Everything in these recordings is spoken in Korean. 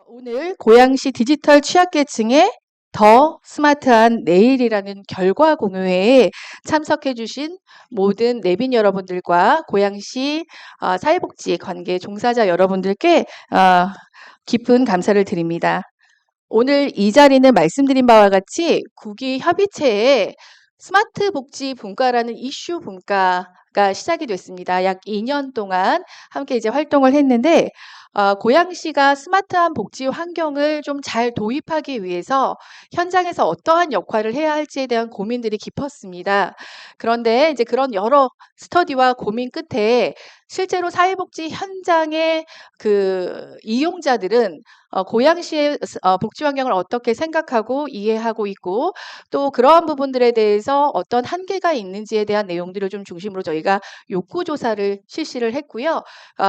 오늘 고양시 디지털 취약계층의 더 스마트한 내일이라는 결과 공유회에 참석해 주신 모든 내빈 여러분들과 고양시 사회복지 관계 종사자 여러분들께 깊은 감사를 드립니다. 오늘 이 자리는 말씀드린 바와 같이 국위 협의체에 스마트 복지 분과라는 이슈 분과가 시작이 됐습니다. 약 2년 동안 함께 이제 활동을 했는데 고양시가 스마트한 복지 환경을 좀 잘 도입하기 위해서 현장에서 어떠한 역할을 해야 할지에 대한 고민들이 깊었습니다. 그런데 이제 그런 여러 스터디와 고민 끝에 실제로 사회복지 현장의 그 이용자들은 고양시의 복지 환경을 어떻게 생각하고 이해하고 있고 또 그러한 부분들에 대해서 어떤 한계가 있는지에 대한 내용들을 좀 중심으로 저희가 욕구 조사를 실시를 했고요.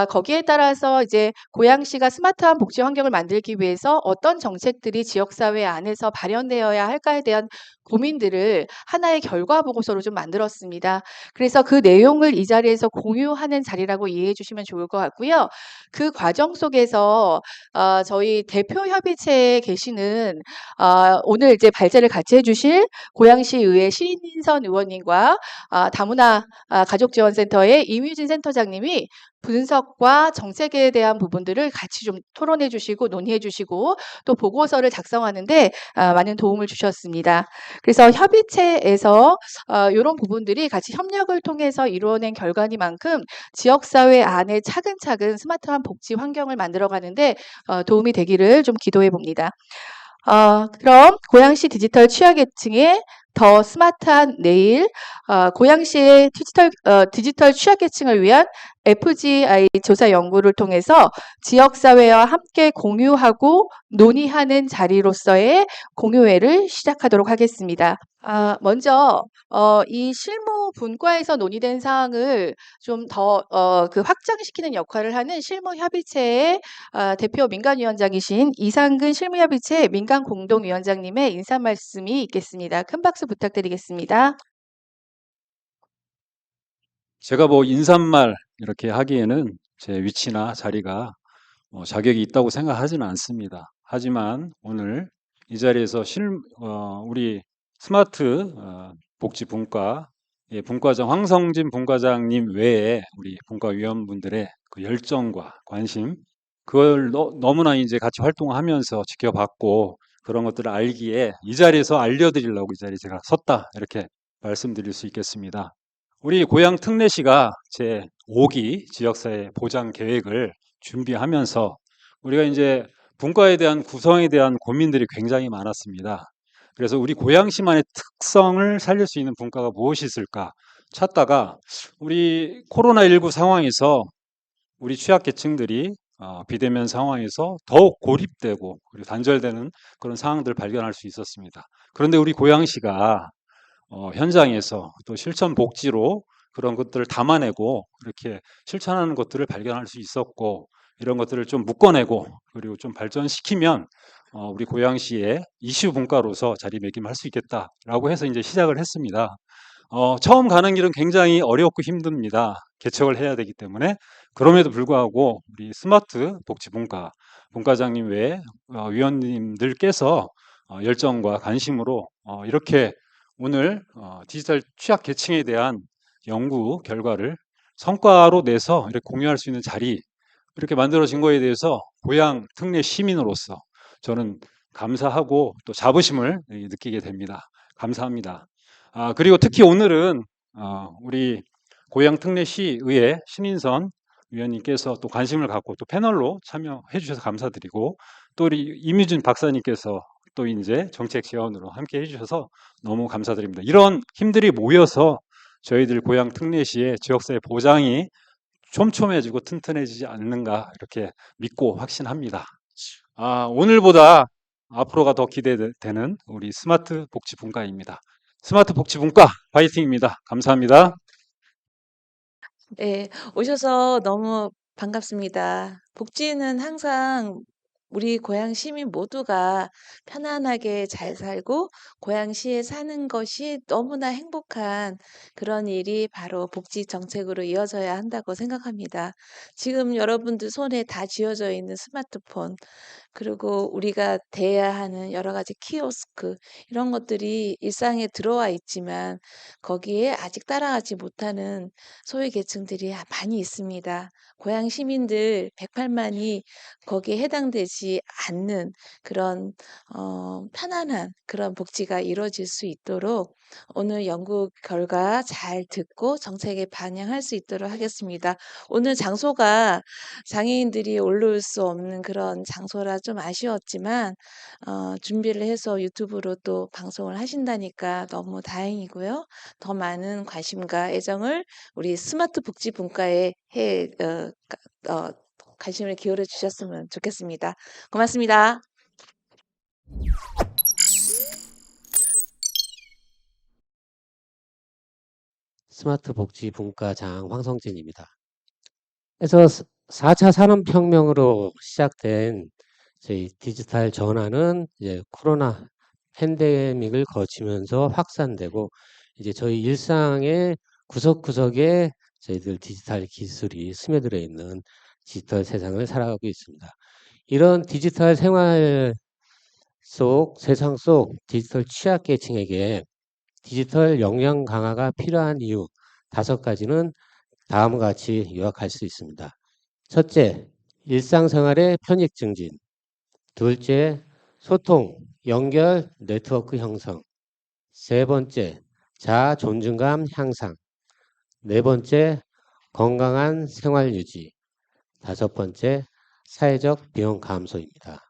거기에 따라서 이제 고양시가 스마트한 복지 환경을 만들기 위해서 어떤 정책들이 지역사회 안에서 발현되어야 할까에 대한 고민들을 하나의 결과 보고서로 좀 만들었습니다. 그래서 그 내용을 이 자리에서 공유하는 자리라고 이해해 주시면 좋을 것 같고요. 그 과정 속에서 저희 대표 협의체에 계시는 오늘 이제 발제를 같이 해주실 고양시의회 신인선 의원님과 다문화 가족지원센터의 임유진 센터장님이 분석과 정책에 대한 부분들을 같이 좀 토론해 주시고 논의해 주시고 또 보고서를 작성하는데 많은 도움을 주셨습니다. 그래서 협의체에서 이런 부분들이 같이 협력을 통해서 이루어낸 결과니만큼 지역사회 안에 차근차근 스마트한 복지 환경을 만들어가는데 도움이 되기를 좀 기도해 봅니다. 그럼 고양시 디지털 취약계층의 더 스마트한 내일, 고양시의 디지털 취약계층을 위한 FGI 조사 연구를 통해서 지역사회와 함께 공유하고 논의하는 자리로서의 공유회를 시작하도록 하겠습니다. 먼저 이 실무 분과에서 논의된 사항을 좀 더 확장시키는 역할을 하는 실무협의체의 대표 민간위원장이신 이상근 실무협의체 민간공동위원장님의 인사 말씀이 있겠습니다. 큰 박수 부탁드리겠습니다. 제가 뭐 인사말 이렇게 하기에는 제 위치나 자리가 자격이 있다고 생각하지는 않습니다. 하지만 오늘 이 자리에서 우리 스마트 복지 분과 분과장 황성진 분과장님 외에 우리 분과위원분들의 그 열정과 관심 그걸 너무나 이제 같이 활동하면서 지켜봤고 그런 것들을 알기에 이 자리에서 알려드리려고 이 자리에 제가 섰다 이렇게 말씀드릴 수 있겠습니다. 우리 고양 특례시가 제 5기 지역사회 보장 계획을 준비하면서 우리가 이제 분과에 대한 구성에 대한 고민들이 굉장히 많았습니다. 그래서 우리 고양시만의 특성을 살릴 수 있는 분과가 무엇이 있을까 찾다가 우리 코로나19 상황에서 우리 취약계층들이 비대면 상황에서 더욱 고립되고 그리고 단절되는 그런 상황들을 발견할 수 있었습니다. 그런데 우리 고양시가 현장에서 또 실천 복지로 그런 것들을 담아내고 이렇게 실천하는 것들을 발견할 수 있었고 이런 것들을 좀 묶어내고 그리고 좀 발전시키면 우리 고양시의 이슈 분과로서 자리매김할 수 있겠다라고 해서 이제 시작을 했습니다. 처음 가는 길은 굉장히 어렵고 힘듭니다. 개척을 해야 되기 때문에 그럼에도 불구하고 우리 스마트 복지 분과장님 외에 위원님들께서 열정과 관심으로 이렇게 오늘 디지털 취약 계층에 대한 연구 결과를 성과로 내서 이렇게 공유할 수 있는 자리 이렇게 만들어진 거에 대해서 고양 특례 시민으로서 저는 감사하고 또 자부심을 느끼게 됩니다. 감사합니다. 그리고 특히 오늘은 우리 고양 특례시의회 신인선 위원님께서 또 관심을 갖고 또 패널로 참여해 주셔서 감사드리고 또 우리 임유진 박사님께서 또 이제 정책 지원으로 함께 해주셔서 너무 감사드립니다. 이런 힘들이 모여서 저희들 고양 특례시의 지역사회 보장이 촘촘해지고 튼튼해지지 않는가 이렇게 믿고 확신합니다. 오늘보다 앞으로가 더 기대되는 우리 스마트 복지 분과입니다. 스마트 복지 분과 파이팅입니다. 감사합니다. 네, 오셔서 너무 반갑습니다. 복지는 항상 우리 고양 시민 모두가 편안하게 잘 살고 고양시에 사는 것이 너무나 행복한 그런 일이 바로 복지 정책으로 이어져야 한다고 생각합니다. 지금 여러분들 손에 다 쥐어져 있는 스마트폰, 그리고 우리가 대해야 하는 여러 가지 키오스크 이런 것들이 일상에 들어와 있지만 거기에 아직 따라가지 못하는 소외 계층들이 많이 있습니다. 고향 시민들 108만이 거기에 해당되지 않는 그런 편안한 그런 복지가 이루어질 수 있도록 오늘 연구 결과 잘 듣고 정책에 반영할 수 있도록 하겠습니다. 오늘 장소가 장애인들이 올라올 수 없는 그런 장소라 좀 아쉬웠지만 준비를 해서 유튜브로 또 방송을 하신다니까 너무 다행이고요. 더 많은 관심과 애정을 우리 스마트 복지 분과에 관심을 기울여 주셨으면 좋겠습니다. 고맙습니다. 스마트 복지 분과장 황성진입니다. 그래서 4차 산업혁명으로 시작된 저희 디지털 전환은 이제 코로나 팬데믹을 거치면서 확산되고 이제 저희 일상의 구석구석에 저희들 디지털 기술이 스며들어 있는 디지털 세상을 살아가고 있습니다. 이런 디지털 생활 속 세상 속 디지털 취약계층에게 디지털 역량 강화가 필요한 이유 5가지는 다음과 같이 요약할 수 있습니다. 첫째, 일상생활의 편익 증진. 둘째, 소통, 연결, 네트워크 형성. 세 번째, 자아 존중감 향상. 네 번째, 건강한 생활 유지. 5번째, 사회적 비용 감소입니다.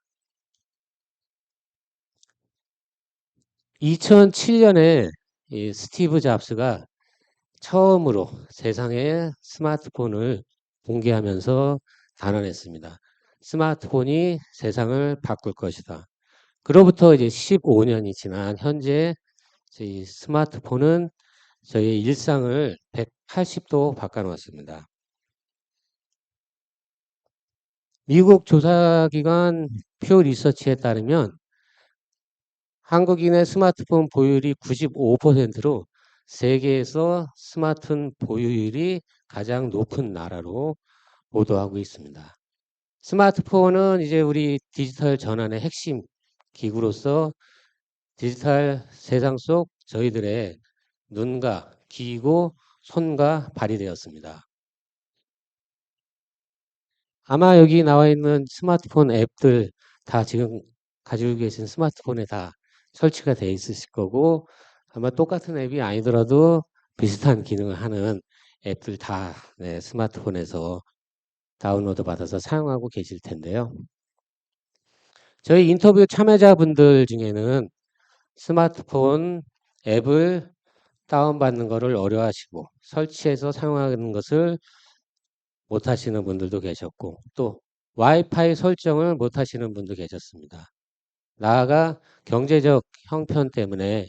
2007년에 이 스티브 잡스가 처음으로 세상에 스마트폰을 공개하면서 단언했습니다. 스마트폰이 세상을 바꿀 것이다. 그로부터 이제 15년이 지난 현재 저희 스마트폰은 저희 일상을 180도 바꿔놓았습니다. 미국 조사기관 퓨 리서치에 따르면 한국인의 스마트폰 보유율이 95%로 세계에서 스마트폰 보유율이 가장 높은 나라로 보도하고 있습니다. 스마트폰은 이제 우리 디지털 전환의 핵심 기구로서 디지털 세상 속 저희들의 눈과 귀이고 손과 발이 되었습니다. 아마 여기 나와 있는 스마트폰 앱들 다 지금 가지고 계신 스마트폰에 다 설치가 되어 있으실 거고 아마 똑같은 앱이 아니더라도 비슷한 기능을 하는 앱들 다 스마트폰에서 다운로드 받아서 사용하고 계실 텐데요. 저희 인터뷰 참여자분들 중에는 스마트폰 앱을 다운받는 것을 어려워하시고 설치해서 사용하는 것을 못하시는 분들도 계셨고 또 와이파이 설정을 못하시는 분도 계셨습니다. 나아가 경제적 형편 때문에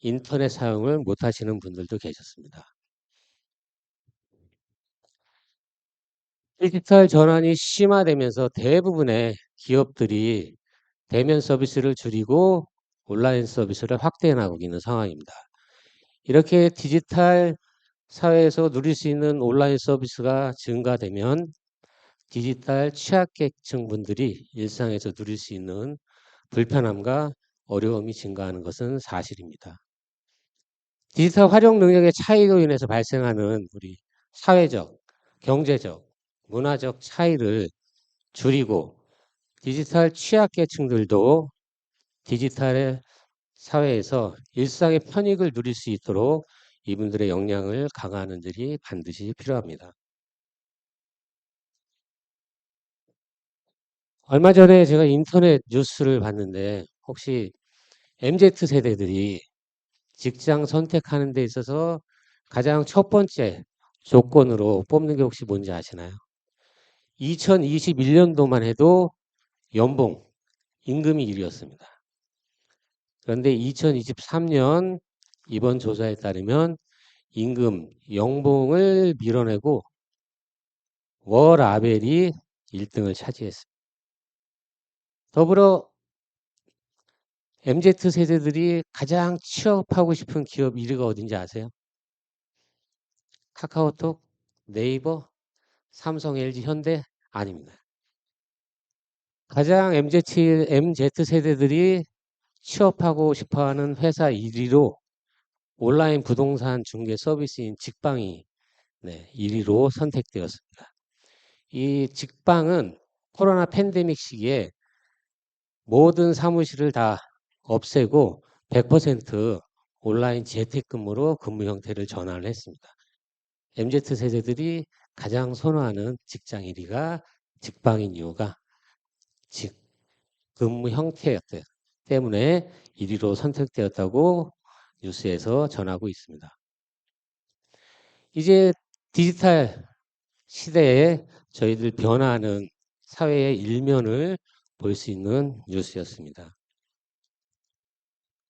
인터넷 사용을 못하시는 분들도 계셨습니다. 디지털 전환이 심화되면서 대부분의 기업들이 대면 서비스를 줄이고 온라인 서비스를 확대해 나가고 있는 상황입니다. 이렇게 디지털 사회에서 누릴 수 있는 온라인 서비스가 증가되면 디지털 취약계층 분들이 일상에서 누릴 수 있는 불편함과 어려움이 증가하는 것은 사실입니다. 디지털 활용 능력의 차이로 인해서 발생하는 우리 사회적, 경제적, 문화적 차이를 줄이고 디지털 취약계층들도 디지털 사회에서 일상의 편익을 누릴 수 있도록 이분들의 역량을 강화하는 일이 반드시 필요합니다. 얼마 전에 제가 인터넷 뉴스를 봤는데 혹시 MZ 세대들이 직장 선택하는 데 있어서 가장 첫 번째 조건으로 뽑는 게 혹시 뭔지 아시나요? 2021년도만 해도 연봉, 임금이 1위였습니다. 그런데 2023년 이번 조사에 따르면 임금, 연봉을 밀어내고 워라벨이 1등을 차지했습니다. 더불어 MZ 세대들이 가장 취업하고 싶은 기업 1위가 어딘지 아세요? 카카오톡, 네이버, 삼성, LG, 현대? 아닙니다. 가장 MZ 세대들이 취업하고 싶어하는 회사 1위로 온라인 부동산 중개 서비스인 직방이 1위로 선택되었습니다. 이 직방은 코로나 팬데믹 시기에 모든 사무실을 다 없애고 100% 온라인 재택근무로 근무 형태를 전환을 했습니다. MZ 세대들이 가장 선호하는 직장 1위가 직방인 이유가 근무 형태였기 때문에 1위로 선택되었다고 뉴스에서 전하고 있습니다. 이제 디지털 시대에 저희들 변화하는 사회의 일면을 볼 수 있는 뉴스였습니다.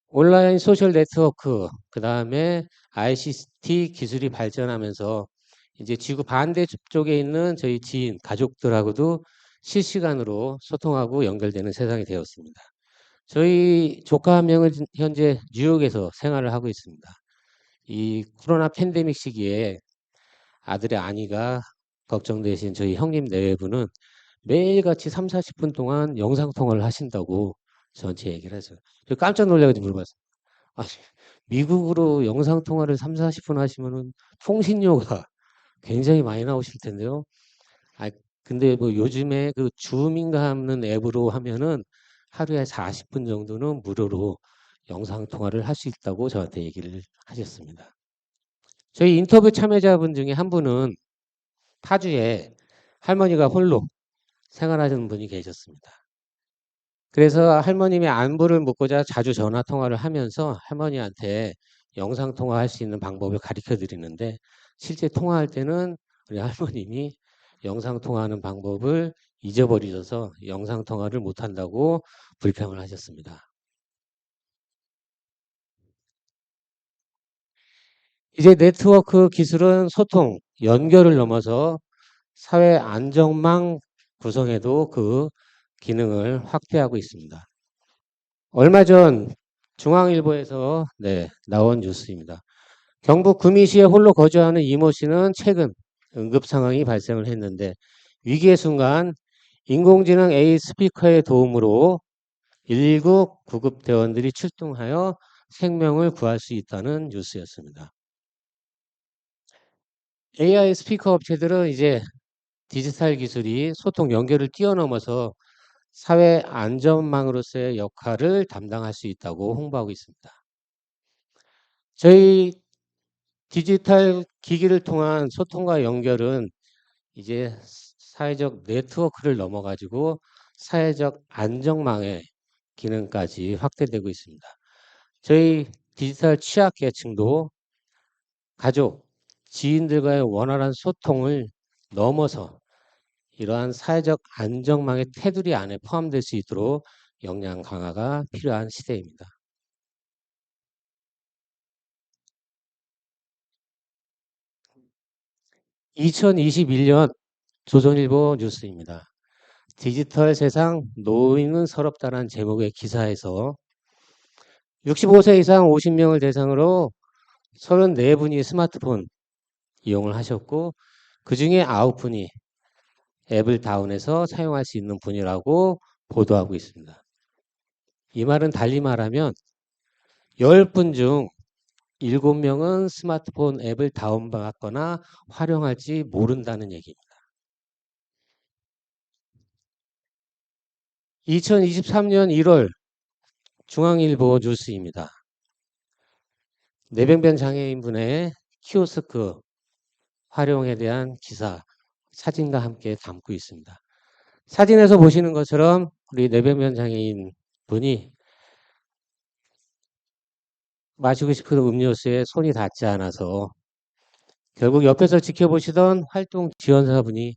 온라인 소셜 네트워크, 그 다음에 ICT 기술이 발전하면서 이제 지구 반대쪽에 있는 저희 지인, 가족들하고도 실시간으로 소통하고 연결되는 세상이 되었습니다. 저희 조카 한 명은 현재 뉴욕에서 생활을 하고 있습니다. 이 코로나 팬데믹 시기에 아들의 안위가 걱정되신 저희 형님 네분은 매일같이 3, 40분 동안 영상통화를 하신다고 저한테 얘기를 했어요. 저 깜짝 놀라가지고 물어봤어요. 아니, 미국으로 영상통화를 3, 40분 하시면은 통신료가 굉장히 많이 나오실 텐데요. 아, 근데 뭐 요즘에 그 줌인가 하는 앱으로 하면은 하루에 40분 정도는 무료로 영상통화를 할 수 있다고 저한테 얘기를 하셨습니다. 저희 인터뷰 참여자분 중에 한 분은 파주에 할머니가 홀로 생활하시는 분이 계셨습니다. 그래서 할머님의 안부를 묻고자 자주 전화 통화를 하면서 할머니한테 영상 통화할 수 있는 방법을 가르쳐 드리는데 실제 통화할 때는 우리 할머님이 영상 통화하는 방법을 잊어버리셔서 영상 통화를 못 한다고 불평을 하셨습니다. 이제 네트워크 기술은 소통, 연결을 넘어서 사회 안정망 구성에도 그 기능을 확대하고 있습니다. 얼마 전 중앙일보에서 나온 뉴스입니다. 경북 구미시에 홀로 거주하는 이모 씨는 최근 응급 상황이 발생을 했는데 위기의 순간 인공지능 AI 스피커의 도움으로 119 구급대원들이 출동하여 생명을 구할 수 있다는 뉴스였습니다. AI 스피커 업체들은 이제 디지털 기술이 소통 연결을 뛰어넘어서 사회 안전망으로서의 역할을 담당할 수 있다고 홍보하고 있습니다. 저희 디지털 기기를 통한 소통과 연결은 이제 사회적 네트워크를 넘어가지고 사회적 안정망의 기능까지 확대되고 있습니다. 저희 디지털 취약계층도 가족, 지인들과의 원활한 소통을 넘어서 이러한 사회적 안정망의 테두리 안에 포함될 수 있도록 역량 강화가 필요한 시대입니다. (2021년) 조선일보 뉴스입니다. 디지털 세상 노인은 서럽다는 제목의 기사에서 65세 이상 50명을 대상으로 34분이 스마트폰 이용을 하셨고 그 중에 9분이 앱을 다운해서 사용할 수 있는 분이라고 보도하고 있습니다. 이 말은 달리 말하면 10분 중 7명은 스마트폰 앱을 다운받거나 활용할지 모른다는 얘기입니다. 2023년 1월 중앙일보 뉴스입니다. 뇌병변 장애인분의 키오스크 활용에 대한 기사, 사진과 함께 담고 있습니다. 사진에서 보시는 것처럼 우리 뇌병변 장애인 분이 마시고 싶은 음료수에 손이 닿지 않아서 결국 옆에서 지켜보시던 활동 지원사분이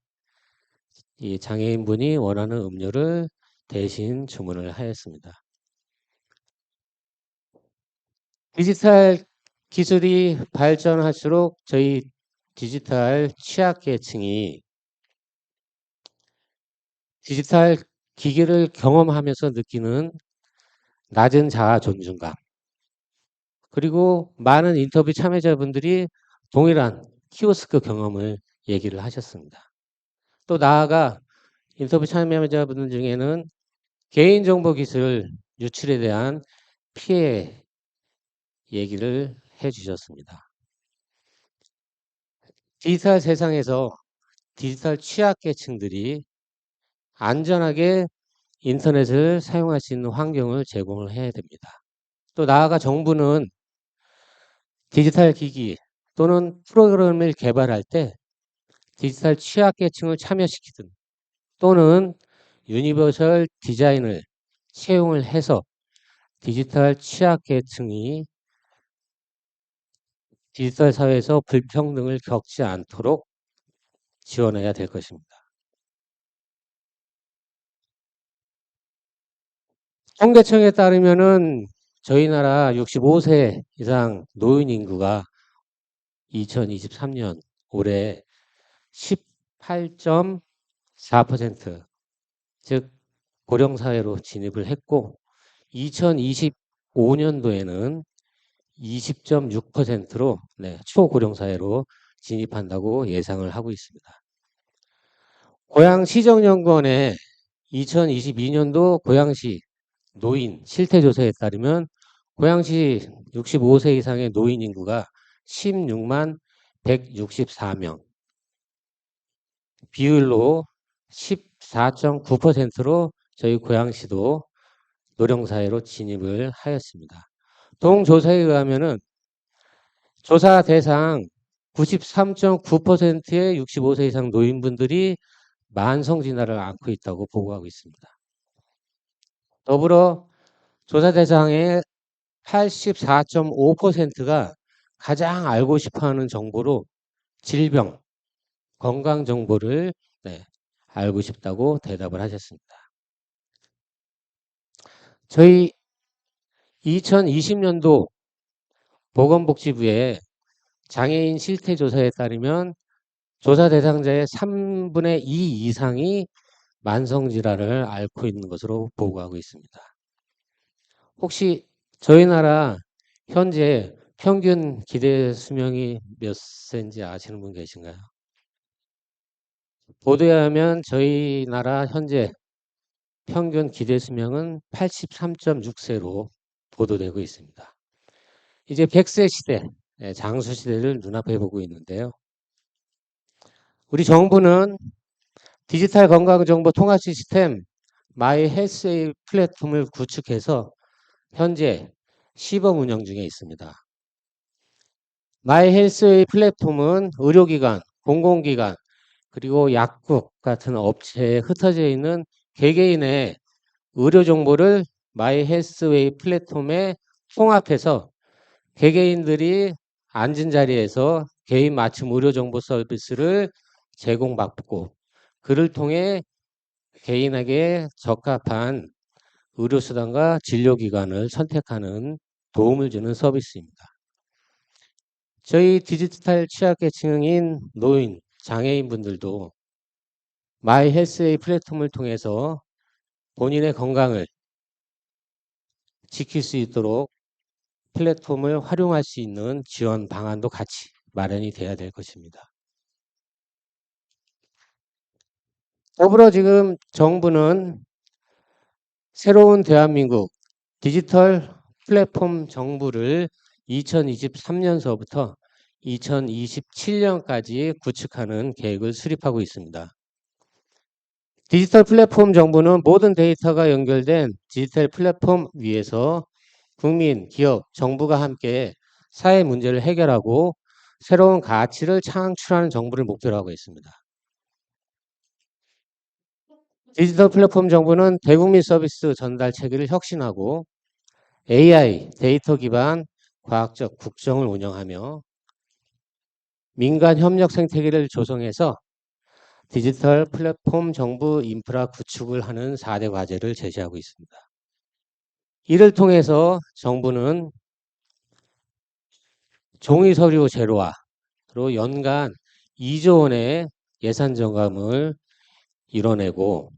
이 장애인분이 원하는 음료를 대신 주문을 하였습니다. 디지털 기술이 발전할수록 저희 디지털 취약계층이 디지털 기계를 경험하면서 느끼는 낮은 자아 존중감, 그리고 많은 인터뷰 참여자분들이 동일한 키오스크 경험을 얘기를 하셨습니다. 또 나아가 인터뷰 참여자분들 중에는 개인정보 기술 유출에 대한 피해 얘기를 해주셨습니다. 디지털 세상에서 디지털 취약계층들이 안전하게 인터넷을 사용할 수 있는 환경을 제공을 해야 됩니다. 또 나아가 정부는 디지털 기기 또는 프로그램을 개발할 때 디지털 취약계층을 참여시키든 또는 유니버설 디자인을 채용을 해서 디지털 취약계층이 디지털 사회에서 불평등을 겪지 않도록 지원해야 될 것입니다. 통계청에 따르면은 저희 나라 65세 이상 노인 인구가 2023년 올해 18.4%, 즉 고령사회로 진입을 했고 2025년도에는 20.6%로 초고령사회로 진입한다고 예상을 하고 있습니다. 고양시정연구원의 2022년도 고양시 노인 실태조사에 따르면 고양시 65세 이상의 노인 인구가 16만 164명, 비율로 14.9%로 저희 고양시도 노령사회로 진입을 하였습니다. 동조사에 의하면은 조사 대상 93.9%의 65세 이상 노인분들이 만성질환을 앓고 있다고 보고하고 있습니다. 더불어 조사 대상의 84.5%가 가장 알고 싶어하는 정보로 질병, 건강 정보를 알고 싶다고 대답을 하셨습니다. 저희 2020년도 보건복지부의 장애인 실태조사에 따르면 조사 대상자의 3분의 2 이상이 만성질환을 앓고 있는 것으로 보고하고 있습니다. 혹시 저희 나라 현재 평균 기대 수명이 몇 세인지 아시는 분 계신가요? 보도에 의하면 저희 나라 현재 평균 기대 수명은 83.6세로 보도되고 있습니다. 이제 100세 시대, 장수 시대를 눈앞에 보고 있는데요. 우리 정부는 디지털 건강정보 통합 시스템 마이 헬스웨이 플랫폼을 구축해서 현재 시범 운영 중에 있습니다. 마이 헬스웨이 플랫폼은 의료기관, 공공기관, 그리고 약국 같은 업체에 흩어져 있는 개개인의 의료 정보를 마이 헬스웨이 플랫폼에 통합해서 개개인들이 앉은 자리에서 개인 맞춤 의료 정보 서비스를 제공받고 그를 통해 개인에게 적합한 의료수단과 진료기관을 선택하는 도움을 주는 서비스입니다. 저희 디지털 취약계층인 노인, 장애인분들도 마이 헬스웨이 플랫폼을 통해서 본인의 건강을 지킬 수 있도록 플랫폼을 활용할 수 있는 지원 방안도 같이 마련이 돼야 될 것입니다. 더불어 지금 정부는 새로운 대한민국 디지털 플랫폼 정부를 2023년서부터 2027년까지 구축하는 계획을 수립하고 있습니다. 디지털 플랫폼 정부는 모든 데이터가 연결된 디지털 플랫폼 위에서 국민, 기업, 정부가 함께 사회 문제를 해결하고 새로운 가치를 창출하는 정부를 목표로 하고 있습니다. 디지털 플랫폼 정부는 대국민 서비스 전달 체계를 혁신하고 AI, 데이터 기반 과학적 국정을 운영하며 민간 협력 생태계를 조성해서 디지털 플랫폼 정부 인프라 구축을 하는 4대 과제를 제시하고 있습니다. 이를 통해서 정부는 종이 서류 제로화로 연간 2조 원의 예산 증감을 이뤄내고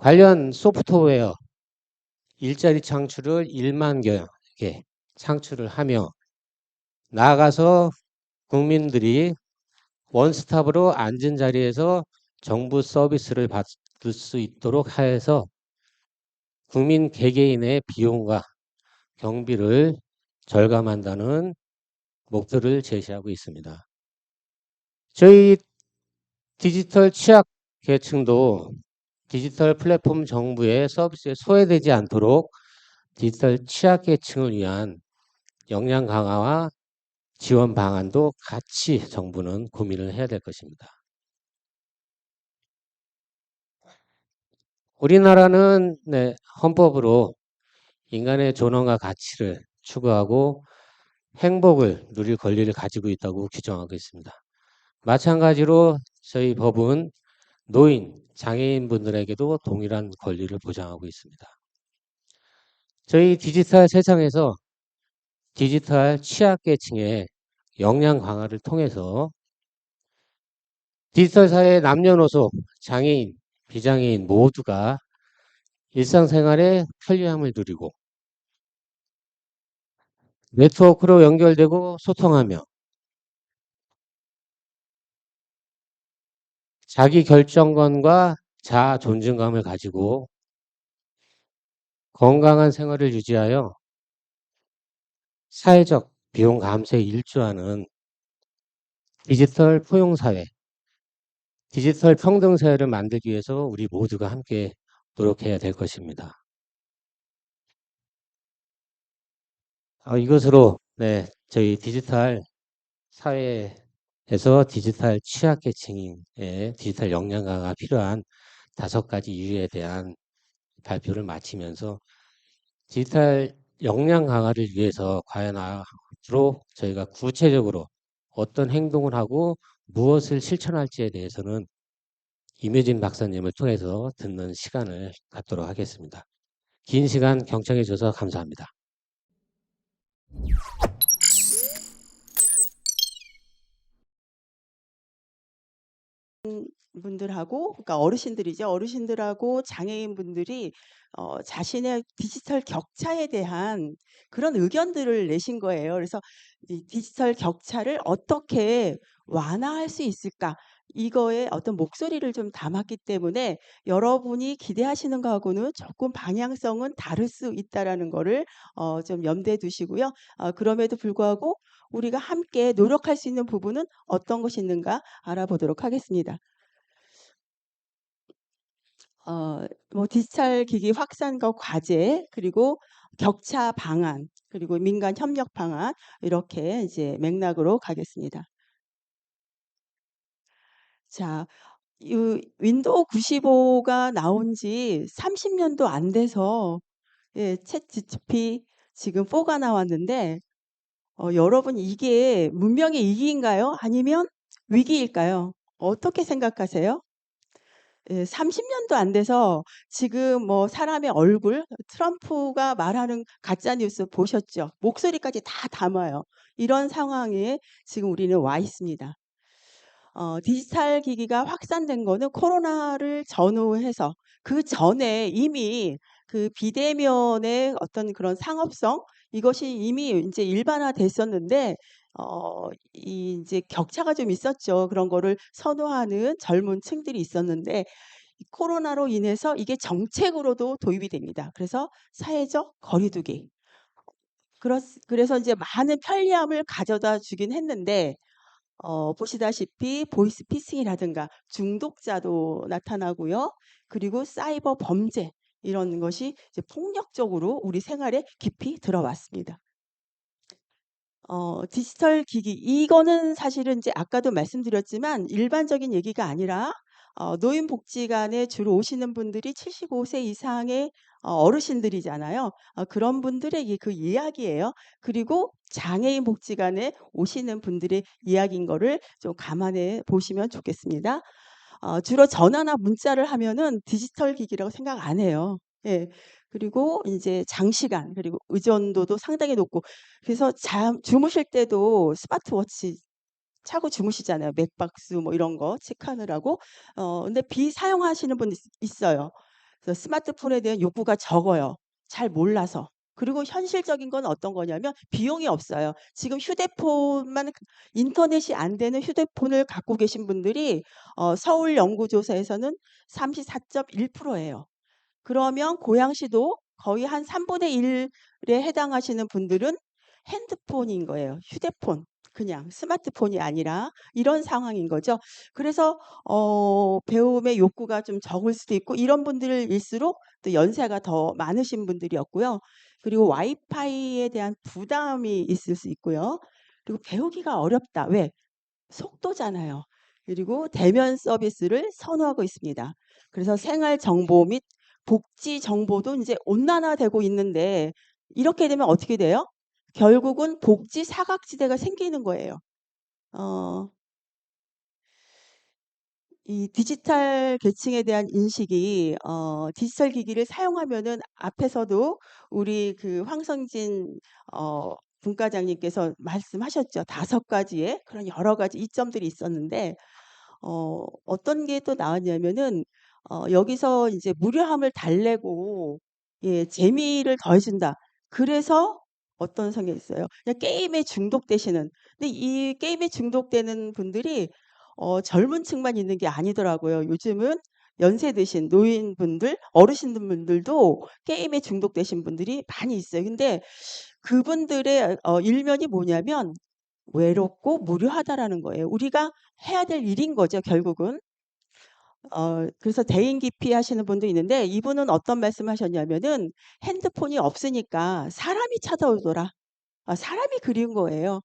관련 소프트웨어 일자리 창출을 1만 개 창출을 하며 나아가서 국민들이 원스톱으로 앉은 자리에서 정부 서비스를 받을 수 있도록 해서 국민 개개인의 비용과 경비를 절감한다는 목표를 제시하고 있습니다. 저희 디지털 취약 계층도 디지털 플랫폼 정부의 서비스에 소외되지 않도록 디지털 취약 계층을 위한 역량 강화와 지원 방안도 같이 정부는 고민을 해야 될 것입니다. 우리나라는 헌법으로 인간의 존엄과 가치를 추구하고 행복을 누릴 권리를 가지고 있다고 규정하고 있습니다. 마찬가지로 저희 법은 노인, 장애인분들에게도 동일한 권리를 보장하고 있습니다. 저희 디지털 세상에서 디지털 취약계층의 역량 강화를 통해서 디지털 사회 남녀노소, 장애인, 비장애인 모두가 일상생활에 편리함을 누리고 네트워크로 연결되고 소통하며 자기 결정권과 자아 존중감을 가지고 건강한 생활을 유지하여 사회적 비용 감소에 일조하는 디지털 포용사회, 디지털 평등사회를 만들기 위해서 우리 모두가 함께 노력해야 될 것입니다. 이것으로 저희 디지털 사회에서 디지털 취약계층의 디지털 역량 강화가 필요한 5가지 이유에 대한 발표를 마치면서 디지털 역량 강화를 위해서 과연 앞으로 저희가 구체적으로 어떤 행동을 하고 무엇을 실천할지에 대해서는 임효진 박사님을 통해서 듣는 시간을 갖도록 하겠습니다. 긴 시간 경청해 주셔서 감사합니다. 분들하고, 그러니까 어르신들이죠. 어르신들하고 장애인분들이 자신의 디지털 격차에 대한 그런 의견들을 내신 거예요. 그래서 이 디지털 격차를 어떻게 완화할 수 있을까? 이거에 어떤 목소리를 좀 담았기 때문에 여러분이 기대하시는 거하고는 조금 방향성은 다를 수 있다라는 거를 좀 염두에 두시고요. 그럼에도 불구하고 우리가 함께 노력할 수 있는 부분은 어떤 것이 있는가 알아보도록 하겠습니다. 뭐 디지털 기기 확산과 과제, 그리고 격차 방안, 그리고 민간 협력 방안, 이렇게 이제 맥락으로 가겠습니다. 자, 이 윈도우 95가 나온 지 30년도 안 돼서 챗 GTP 지금 4가 나왔는데 여러분 이게 문명의 위기인가요? 아니면 위기일까요? 어떻게 생각하세요? 30년도 안 돼서 지금 뭐 사람의 얼굴, 트럼프가 말하는 가짜 뉴스 보셨죠? 목소리까지 다 담아요. 이런 상황에 지금 우리는 와 있습니다. 디지털 기기가 확산된 거는 코로나를 전후해서 그 전에 이미 그 비대면의 어떤 그런 상업성, 이것이 이미 이제 일반화됐었는데 이제 격차가 좀 있었죠. 그런 거를 선호하는 젊은 층들이 있었는데 이 코로나로 인해서 이게 정책으로도 도입이 됩니다. 그래서 사회적 거리두기. 그래서 이제 많은 편리함을 가져다 주긴 했는데 보시다시피 보이스피싱이라든가 중독자도 나타나고요. 그리고 사이버 범죄, 이런 것이 이제 폭력적으로 우리 생활에 깊이 들어왔습니다. 디지털 기기, 이거는 사실은 이제 아까도 말씀드렸지만 일반적인 얘기가 아니라 노인복지관에 주로 오시는 분들이 75세 이상의 어르신들이잖아요. 그런 분들의 그 이야기예요. 그리고 장애인 복지관에 오시는 분들의 이야기인 거를 좀 감안해 보시면 좋겠습니다. 주로 전화나 문자를 하면은 디지털 기기라고 생각 안 해요. 예. 그리고 이제 장시간, 그리고 의존도도 상당히 높고, 그래서 주무실 때도 스마트워치 차고 주무시잖아요. 맥박수 뭐 이런 거 체크하느라고. 근데 비사용하시는 분 있어요. 그래서 스마트폰에 대한 욕구가 적어요. 잘 몰라서. 그리고 현실적인 건 어떤 거냐면 비용이 없어요. 지금 휴대폰만 인터넷이 안 되는 휴대폰을 갖고 계신 분들이 서울 연구조사에서는 34.1%예요. 그러면 고양시도 거의 한 3분의 1에 해당하시는 분들은 핸드폰인 거예요. 휴대폰. 그냥 스마트폰이 아니라 이런 상황인 거죠. 그래서 배움의 욕구가 좀 적을 수도 있고 이런 분들일수록 또 연세가 더 많으신 분들이었고요. 그리고 와이파이에 대한 부담이 있을 수 있고요. 그리고 배우기가 어렵다. 왜? 속도잖아요. 그리고 대면 서비스를 선호하고 있습니다. 그래서 생활 정보 및 복지 정보도 이제 온난화되고 있는데 이렇게 되면 어떻게 돼요? 결국은 복지 사각지대가 생기는 거예요. 이 디지털 계층에 대한 인식이 디지털 기기를 사용하면은 앞에서도 우리 그 황성진 분과장님께서 말씀하셨죠. 5가지의 그런 여러 가지 이점들이 있었는데 어떤 게 또 나왔냐면은 여기서 이제 무료함을 달래고 예, 재미를 더해준다. 그래서 어떤 성향이 있어요. 그냥 게임에 중독되시는. 근데 이 게임에 중독되는 분들이 젊은 층만 있는 게 아니더라고요. 요즘은 연세 드신 노인분들, 어르신분들도 게임에 중독되신 분들이 많이 있어요. 근데 그분들의 일면이 뭐냐면 외롭고 무료하다라는 거예요. 우리가 해야 될 일인 거죠, 결국은. 그래서 대인 기피 하시는 분도 있는데 이분은 어떤 말씀하셨냐면은 핸드폰이 없으니까 사람이 찾아오더라. 사람이 그리운 거예요.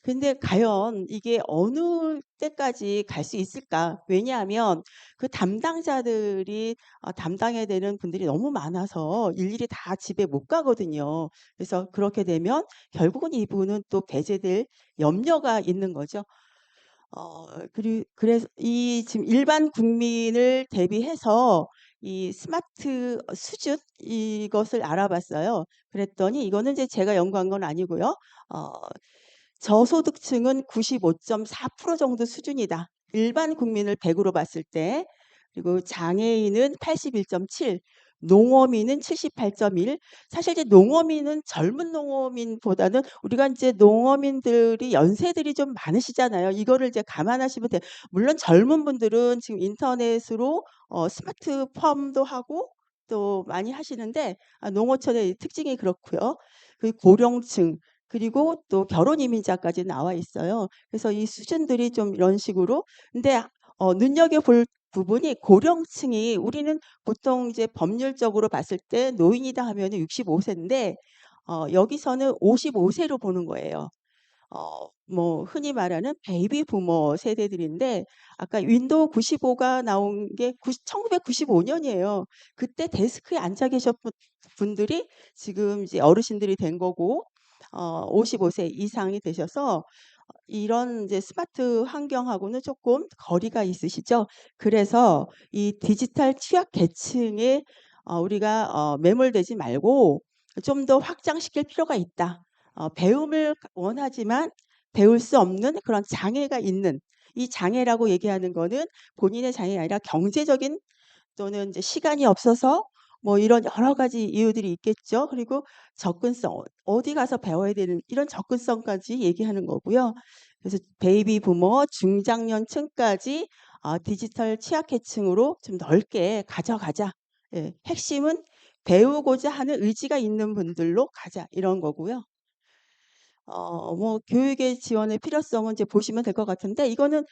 근데 과연 이게 어느 때까지 갈 수 있을까? 왜냐하면 그 담당자들이 담당해야 되는 분들이 너무 많아서 일일이 다 집에 못 가거든요. 그래서 그렇게 되면 결국은 이분은 또 배제될 염려가 있는 거죠. 그래서 이 지금 일반 국민을 대비해서 이 스마트 수준 이것을 알아봤어요. 그랬더니 이거는 이제 제가 연구한 건 아니고요. 어, 저소득층은 95.4% 정도 수준이다. 일반 국민을 100으로 봤을 때. 그리고 장애인은 81.7, 농어민은 78.1. 사실 이제 농어민은 젊은 농어민보다는 우리가 이제 농어민들이 연세들이 좀 많으시잖아요. 이거를 이제 감안하시면 돼요. 물론 젊은 분들은 지금 인터넷으로 스마트팜도 하고 또 많이 하시는데 농어촌의 특징이 그렇고요. 그 고령층 그리고 또 결혼 이민자까지 나와 있어요. 그래서 이 수준들이 좀 이런 식으로 근데 눈여겨볼 부분이 고령층이 우리는 보통 이제 법률적으로 봤을 때 노인이다 하면 65세인데 여기서는 55세로 보는 거예요. 뭐 흔히 말하는 베이비 부머 세대들인데 아까 윈도우 95가 나온 게 1995년이에요. 그때 데스크에 앉아 계셨던 분들이 지금 이제 어르신들이 된 거고 55세 이상이 되셔서 이런 이제 스마트 환경하고는 조금 거리가 있으시죠. 그래서 이 디지털 취약 계층에 우리가 매몰되지 말고 좀 더 확장시킬 필요가 있다. 배움을 원하지만 배울 수 없는 그런 장애가 있는 이 장애라고 얘기하는 거는 본인의 장애가 아니라 경제적인 또는 이제 시간이 없어서 뭐 이런 여러 가지 이유들이 있겠죠. 그리고 접근성, 어디 가서 배워야 되는 이런 접근성까지 얘기하는 거고요. 그래서 베이비 부머, 중장년층까지 디지털 취약계층으로 좀 넓게 가져가자. 예, 핵심은 배우고자 하는 의지가 있는 분들로 가자 이런 거고요. 뭐 교육의 지원의 필요성은 이제 보시면 될 것 같은데 이거는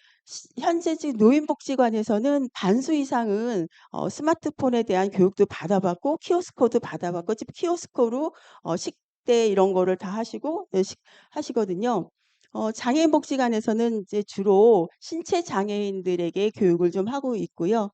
현재 지금 노인복지관에서는 반수 이상은 스마트폰에 대한 교육도 받아봤고 키오스코도 받아봤고 지금 키오스코로 식대 이런 거를 다 하시고 하시거든요. 장애인복지관에서는 이제 주로 신체 장애인들에게 교육을 좀 하고 있고요.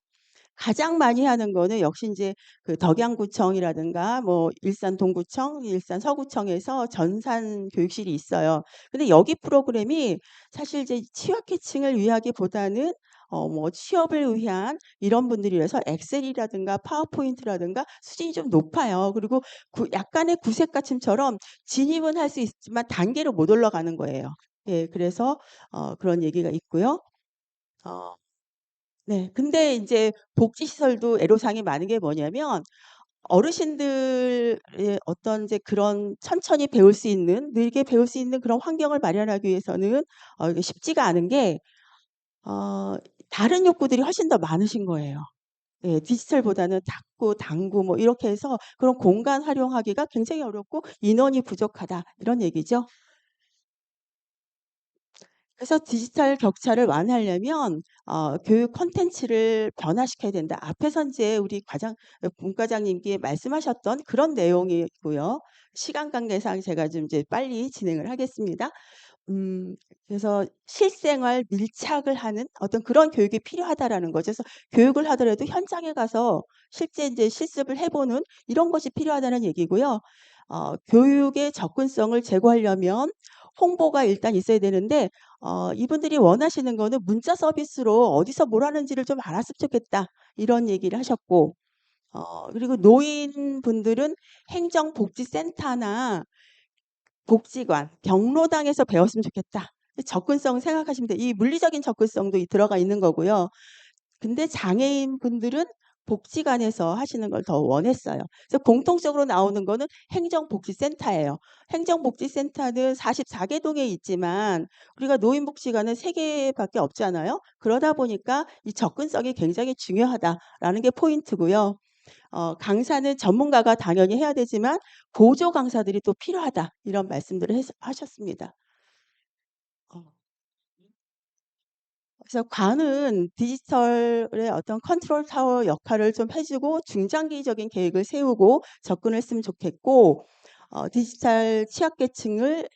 가장 많이 하는 거는 역시 이제 그 덕양구청이라든가 뭐 일산 동구청, 일산 서구청에서 전산 교육실이 있어요. 근데 여기 프로그램이 사실 이제 취약계층을 위하기보다는 뭐 취업을 위한 이런 분들이라서 엑셀이라든가 파워포인트라든가 수준이 좀 높아요. 그리고 약간의 구색가침처럼 진입은 할 수 있지만 단계로 못 올라가는 거예요. 예, 그래서 그런 얘기가 있고요. 어, 네. 근데 인제 복지시설도 애로사항이 많은 게 뭐냐면 어르신들의 어떤 이제 그런 천천히 배울 수 있는 늘게 배울 수 있는 그런 환경을 마련하기 위해서는 이게 쉽지가 않은 게 어 다른 욕구들이 훨씬 더 많으신 거예요. 예. 디지털보다는 탁구, 당구 뭐 이렇게 해서 그런 공간 활용하기가 굉장히 어렵고 인원이 부족하다 이런 얘기죠. 그래서 디지털 격차를 완화하려면 교육 콘텐츠를 변화시켜야 된다. 앞에서 인제 우리 분과장님께 말씀하셨던 그런 내용이고요. 시간 관계상 제가 좀 이제 빨리 진행을 하겠습니다. 음 그래서 실생활 밀착을 하는 어떤 그런 교육이 필요하다라는 거죠. 그래서 교육을 하더라도 현장에 가서 실제 인제 실습을 해 보는 이런 것이 필요하다는 얘기고요. 교육의 접근성을 제고하려면 홍보가 일단 있어야 되는데 이분들이 원하시는 거는 "문자 서비스로 어디서 뭘 하는지를 좀 알았으면 좋겠다." 이런 얘기를 하셨고 그리고 노인분들은 행정복지센터나 복지관, 경로당에서 배웠으면 좋겠다. 접근성 생각하시면 돼요. 이 물리적인 접근성도 들어가 있는 거고요. 근데 장애인분들은 복지관에서 하시는 걸 더 원했어요. 그래서 공통적으로 나오는 거는 행정복지센터예요. 행정복지센터는 44개 동에 있지만 우리가 노인복지관은 3 개밖에 없잖아요. 그러다 보니까 이 접근성이 굉장히 중요하다라는 게 포인트고요. 강사는 전문가가 당연히 해야 되지만 보조 강사들이 또 필요하다. 이런 말씀들을 하셨습니다. 어. 그래서 관은 디지털의 어떤 컨트롤 타워 역할을 좀 해 주고 중장기적인 계획을 세우고 접근을 했으면 좋겠고 디지털 취약계층을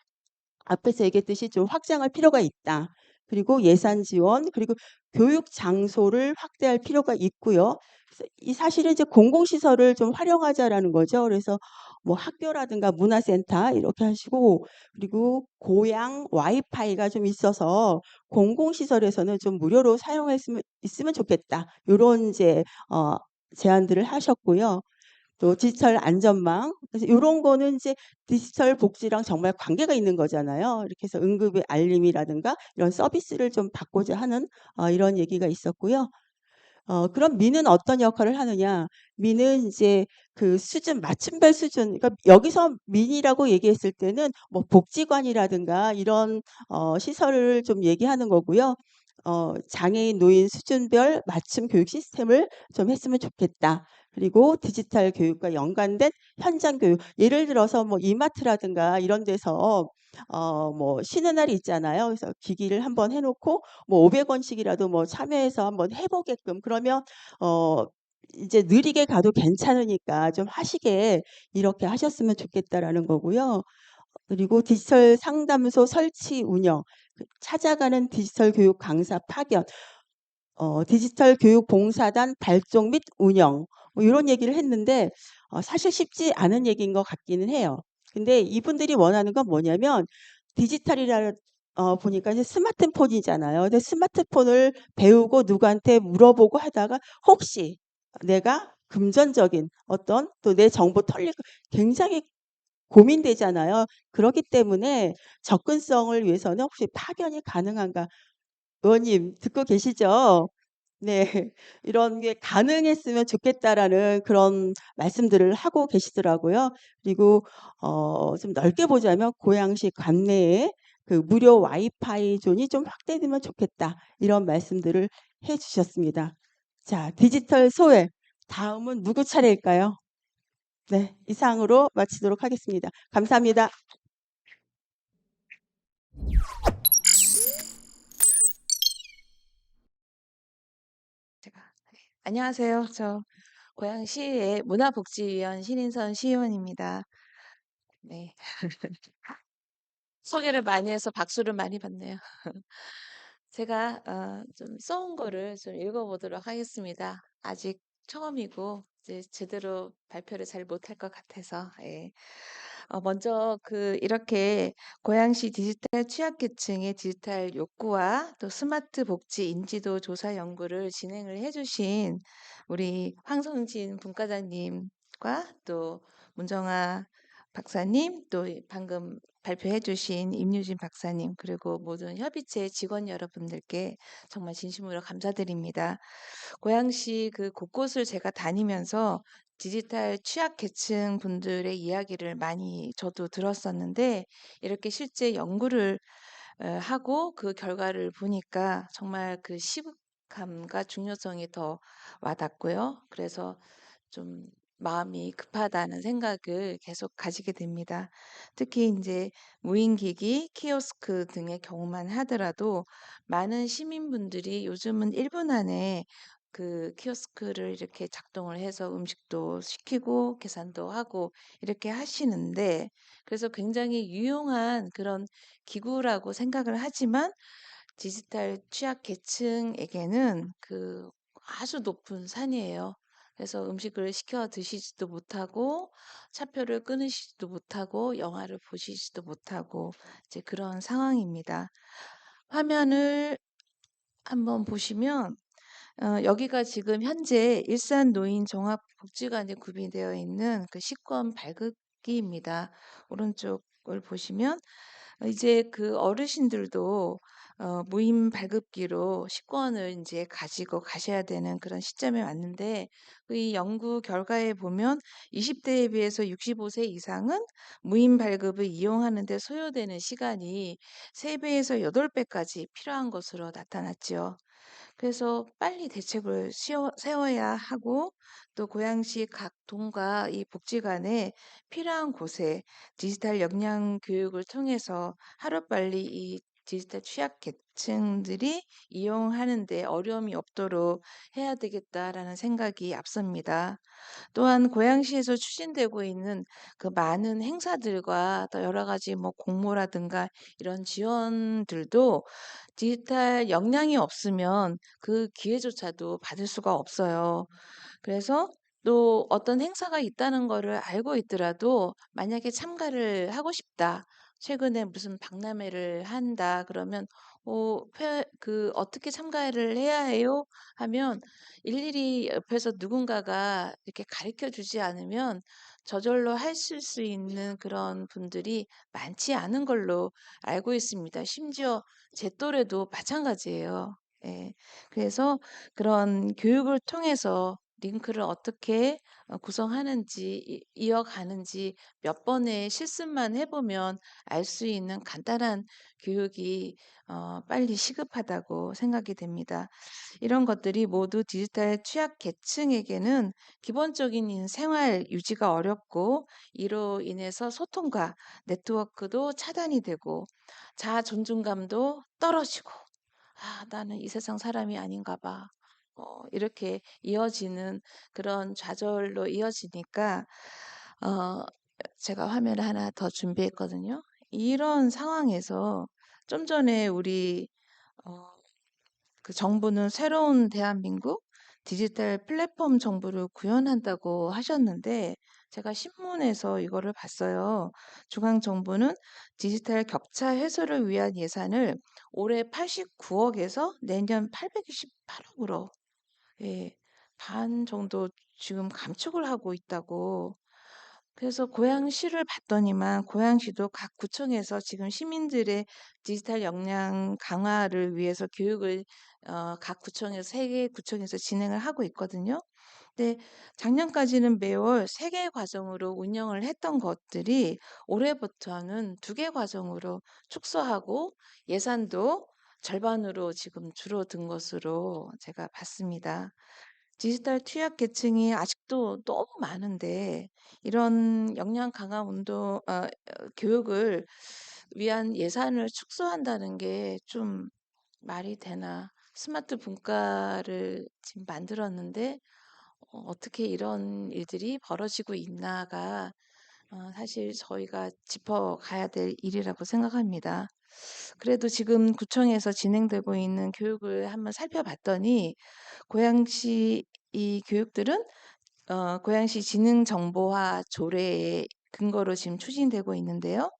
앞에서 얘기했듯이 좀 확장할 필요가 있다. 그리고 예산 지원 그리고 교육 장소를 확대할 필요가 있고요. 그래서 이 사실은 이제 공공시설을 좀 활용하자라는 거죠. 그래서 뭐 학교라든가 문화센터 이렇게 하시고 그리고 고양 와이파이가 좀 있어서 공공시설에서는 좀 무료로 사용했으면 있으면 좋겠다. 요런 이제 제안들을 하셨고요. 또 디지털 안전망 그래서 요런 거는 이제 디지털 복지랑 정말 관계가 있는 거잖아요. 이렇게 해서 응급의 알림이라든가 이런 서비스를 좀 받고자 하는 이런 얘기가 있었고요. 그럼 민은 어떤 역할을 하느냐? 민은 이제 그 수준 맞춤별 수준 그러니까 여기서 민이라고 얘기했을 때는 뭐 복지관이라든가 이런 시설을 좀 얘기하는 거고요. 장애인, 노인 수준별 맞춤 교육 시스템을 좀 했으면 좋겠다. 그리고 디지털 교육과 연관된 현장 교육 예를 들어서 뭐 이마트라든가 이런 데서 뭐 쉬는 날이 있잖아요. 그래서 기기를 한번 해 놓고 뭐 500 원씩이라도 뭐 참여해서 한번 해 보게끔 그러면 어 이제 느리게 가도 괜찮으니까 좀 하시게 이렇게 하셨으면 좋겠다라는 거고요. 그리고 디지털 상담소 설치 운영, 찾아가는 디지털 교육 강사 파견, 디지털 교육 봉사단 발족 및 운영 뭐 요런 얘기를 했는데 사실 쉽지 않은 얘기인 것 같기는 해요. 근데 이분들이 원하는 건 뭐냐면 디지털이라 보니까 이제 스마트폰이잖아요. 근데 스마트폰을 배우고 누구한테 물어보고 하다가 혹시 내가 금전적인 어떤 또 내 정보 털릴 거 굉장히 고민되잖아요. 그렇기 때문에 접근성을 위해서는 혹시 파견이 가능한가? 의원님 듣고 계시죠? 네. 이런 게 가능했으면 좋겠다라는 그런 말씀들을 하고 계시더라고요. 그리고 좀 넓게 보자면 고양시 관내에 그 무료 와이파이 존이 좀 확대되면 좋겠다. 이런 말씀들을 해 주셨습니다. 자, 디지털 소외. 다음은 누구 차례일까요? 네. 이상으로 마치도록 하겠습니다. 감사합니다. 제가 안녕하세요. 저 고양시의 문화복지위원 신인선 시의원입니다. 네. 소개를 많이 해서 박수를 많이 받네요. 제가 좀 써온 거를 좀 읽어보도록 하겠습니다. 아직 처음이고 이제 제대로 발표를 잘 못할 것 같아서 예. 먼저 이렇게 고양시 디지털 취약계층의 디지털 욕구와 또 스마트 복지 인지도 조사 연구를 진행을 해주신 우리 황성진 분과장님과 또 문정아 박사님, 또 방금 발표해 주신 임유진 박사님, 그리고 모든 협의체 직원 여러분들께 정말 진심으로 감사드립니다. 고양시 그 곳곳을 제가 다니면서 디지털 취약계층 분들의 이야기를 많이 저도 들었었는데, 이렇게 실제 연구를 하고 그 결과를 보니까 정말 그 시급감과 중요성이 더 와닿고요. 그래서 좀 마음이 급하다는 생각을 계속 가지게 됩니다. 특히 이제 무인기기, 키오스크 등의 경우만 하더라도 많은 시민분들이 요즘은 1분 안에 그 키오스크를 이렇게 작동을 해서 음식도 시키고 계산도 하고 이렇게 하시는데, 그래서 굉장히 유용한 그런 기구라고 생각을 하지만 디지털 취약 계층에게는 그 아주 높은 산이에요. 그래서 음식을 시켜 드시지도 못하고 차표를 끊으시지도 못하고 영화를 보시지도 못하고 이제 그런 상황입니다. 화면을 한번 보시면 여기가 지금 현재 일산 노인 종합복지관에 구비되어 있는 그 식권 발급기입니다. 오른쪽을 보시면 이제 그 어르신들도 무임 발급기로 식권을 이제 가지고 가셔야 되는 그런 시점에 왔는데, 이 연구 결과에 보면 20대에 비해서 65세 이상은 무임 발급을 이용하는 데 소요되는 시간이 3배에서 8배까지 필요한 것으로 나타났지요. 그래서 빨리 대책을 세워야 하고, 또 고양시 각 동과 이 복지관에 필요한 곳에 디지털 역량 교육을 통해서 하루빨리 이 디지털 취약 계층들이 이용하는 데 어려움이 없도록 해야 되겠다라는 생각이 앞섭니다. 또한 고양시에서 추진되고 있는 그 많은 행사들과 또 여러 가지 뭐 공모라든가 이런 지원들도 디지털 역량이 없으면 그 기회조차도 받을 수가 없어요. 그래서 또 어떤 행사가 있다는 거를 알고 있더라도 만약에 참가를 하고 싶다. 최근에 무슨 박람회를 한다 그러면 어떻게 참가를 해야 해요? 하면 일일이 옆에서 누군가가 이렇게 가르쳐 주지 않으면 저절로 하실 수 있는 그런 분들이 많지 않은 걸로 알고 있습니다. 심지어 제 또래도 마찬가지예요. 예. 그래서 그런 교육을 통해서 링크를 어떻게 구성하는지 이어가는지 몇 번의 실습만 해보면 알 수 있는 간단한 교육이 빨리 시급하다고 생각이 됩니다. 이런 것들이 모두 디지털 취약 계층에게는 기본적인 생활 유지가 어렵고, 이로 인해서 소통과 네트워크도 차단이 되고 자아 존중감도 떨어지고, 나는 이 세상 사람이 아닌가 봐. 이렇게 이어지는 그런 좌절로 이어지니까 어, 제가 화면을 하나 더 준비했거든요. 이런 상황에서 좀 전에 우리 어, 그 정부는 새로운 대한민국 디지털 플랫폼 정부를 구현한다고 하셨는데, 제가 신문에서 이거를 봤어요. 중앙정부는 디지털 격차 해소를 위한 예산을 올해 89억에서 내년 828억으로, 예, 반 정도 지금 감축을 하고 있다고. 그래서 고양시를 봤더니만 고양시도 각 구청에서 지금 시민들의 디지털 역량 강화를 위해서 교육을 각 구청에서 3개 구청에서 진행을 하고 있거든요. 근데 작년까지는 매월 3개 과정으로 운영을 했던 것들이 올해부터는 2개 과정으로 축소하고 예산도 절반으로 지금 줄어든 것으로 제가 봤습니다. 디지털 취약 계층이 아직도 너무 많은데 이런 역량 강화 교육을 위한 예산을 축소한다는 게 좀 말이 되나? 스마트 분과를 지금 만들었는데 어떻게 이런 일들이 벌어지고 있나가 사실 저희가 짚어가야 될 일이라고 생각합니다. 그래도 지금 구청에서 진행되고 있는 교육을 한번 살펴봤더니 고양시 이 교육들은 고양시 지능정보화 조례의 근거로 지금 추진되고 있는데요.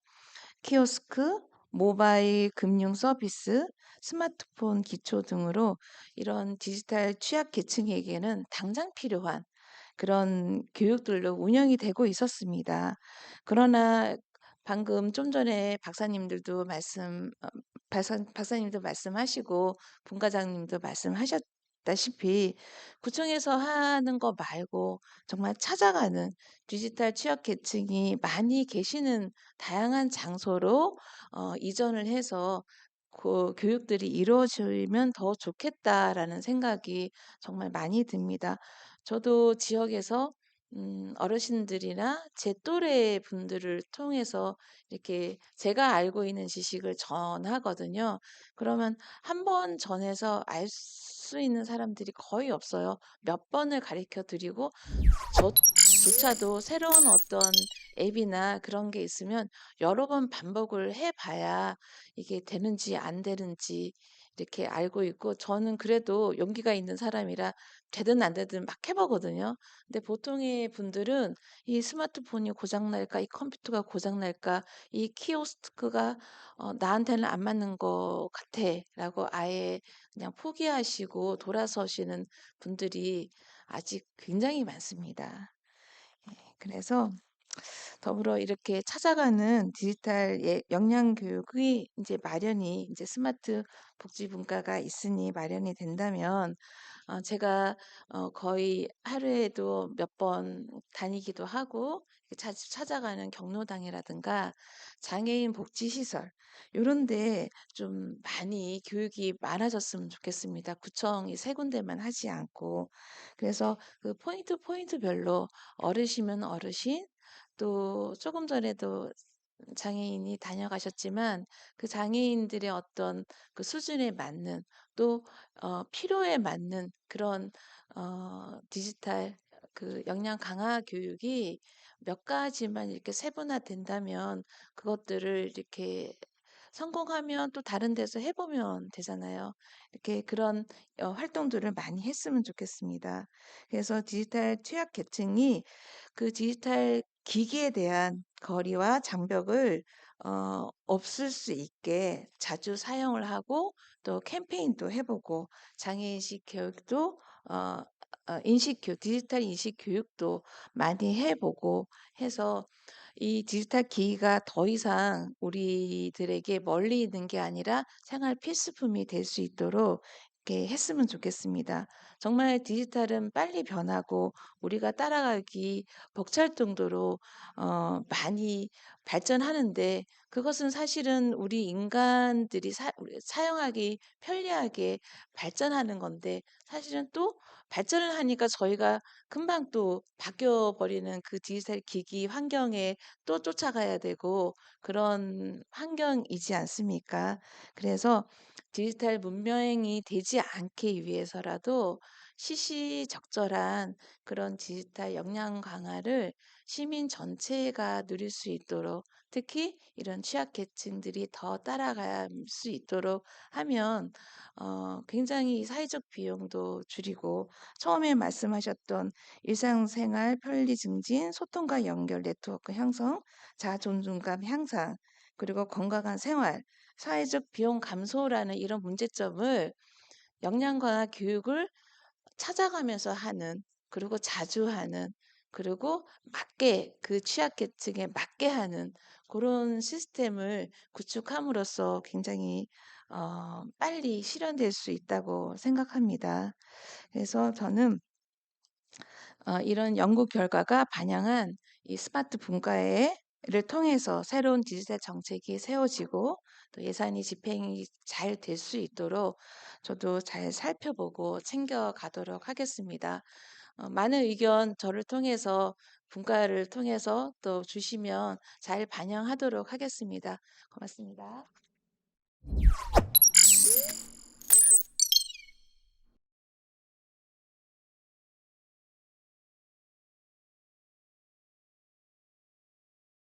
키오스크, 모바일 금융 서비스, 스마트폰 기초 등으로 이런 디지털 취약 계층에게는 당장 필요한 그런 교육들로 운영이 되고 있었습니다. 그러나 방금 좀 전에 박사님들도 박사님도 말씀하시고 분과장님도 말씀하셨다시피 구청에서 하는 거 말고 정말 찾아가는 디지털 취약 계층이 많이 계시는 다양한 장소로 이전을 해서 그 교육들이 이루어지면 더 좋겠다라는 생각이 정말 많이 듭니다. 저도 지역에서 어르신들이나 제 또래 분들을 통해서 이렇게 제가 알고 있는 지식을 전하거든요. 그러면 한 번 전해서 알 수 있는 사람들이 거의 없어요. 몇 번을 가르쳐 드리고 저조차도 새로운 어떤 앱이나 그런 게 있으면 여러 번 반복을 해 봐야 이게 되는지 안 되는지 이렇게 알고 있고, 저는 그래도 용기가 있는 사람이라 되든 안 되든 막 해 보거든요. 근데 보통의 분들은 이 스마트폰이 고장 날까, 이 컴퓨터가 고장 날까, 이 키오스크가 나한테는 안 맞는 것 같아라고 아예 그냥 포기하시고 돌아서시는 분들이 아직 굉장히 많습니다. 그래서 더불어 이렇게 찾아가는 디지털 역량 교육이 이제 마련이, 이제 스마트 복지 분과가 있으니 마련이 된다면, 제가 거의 하루에도 몇 번 다니기도 하고 자주 찾아가는 경로당이라든가 장애인 복지시설 요런 데 좀 많이 교육이 많아졌으면 좋겠습니다. 구청이 세 군데만 하지 않고. 그래서 그 포인트별로 어르시면 어르신, 또 조금 전에도 장애인이 다녀가셨지만 그 장애인들의 어떤 그 수준에 맞는, 또 필요에 맞는 그런 디지털 그 역량 강화 교육이 몇 가지만 이렇게 세분화된다면, 그것들을 이렇게 성공하면 또 다른 데서 해보면 되잖아요. 이렇게 그런 활동들을 많이 했으면 좋겠습니다. 그래서 디지털 취약 계층이 그 디지털 기기에 대한 거리와 장벽을 없을 수 있게 자주 사용을 하고, 또 캠페인도 해보고, 장애인식 교육도 디지털 인식 교육도 많이 해보고 해서 이 디지털 기기가 더 이상 우리들에게 멀리 있는 게 아니라 생활 필수품이 될 수 있도록 이렇게 했으면 좋겠습니다. 정말 디지털은 빨리 변하고 우리가 따라가기 벅찰 정도로 많이 발전하는데, 그것은 사실은 우리 인간들이 사용하기 편리하게 발전하는 건데, 사실은 또 발전을 하니까 저희가 금방 또 바뀌어 버리는 그 디지털 기기 환경에 또 쫓아가야 되고 그런 환경이지 않습니까? 그래서 디지털 문명이 되지 않기 위해서라도 시시적절한 그런 디지털 역량 강화를 시민 전체가 누릴 수 있도록, 특히 이런 취약계층들이 더 따라갈 수 있도록 하면 굉장히 사회적 비용도 줄이고, 처음에 말씀하셨던 일상생활 편리 증진, 소통과 연결 네트워크 형성, 자아 존중감 향상, 그리고 건강한 생활, 사회적 비용 감소라는 이런 문제점을 역량 강화 교육을 찾아가면서 하는, 그리고 자주 하는, 그리고 맞게 그 취약계층에 맞게 하는 그런 시스템을 구축함으로써 굉장히 빨리 실현될 수 있다고 생각합니다. 그래서 저는 이런 연구 결과가 반영한 이 스마트 분과를 통해서 새로운 디지털 정책이 세워지고 또 예산이 집행이 잘 될 수 있도록 저도 잘 살펴보고 챙겨가도록 하겠습니다. 많은 의견 저를 통해서, 분과를 통해서 또 주시면 잘 반영하도록 하겠습니다. 고맙습니다.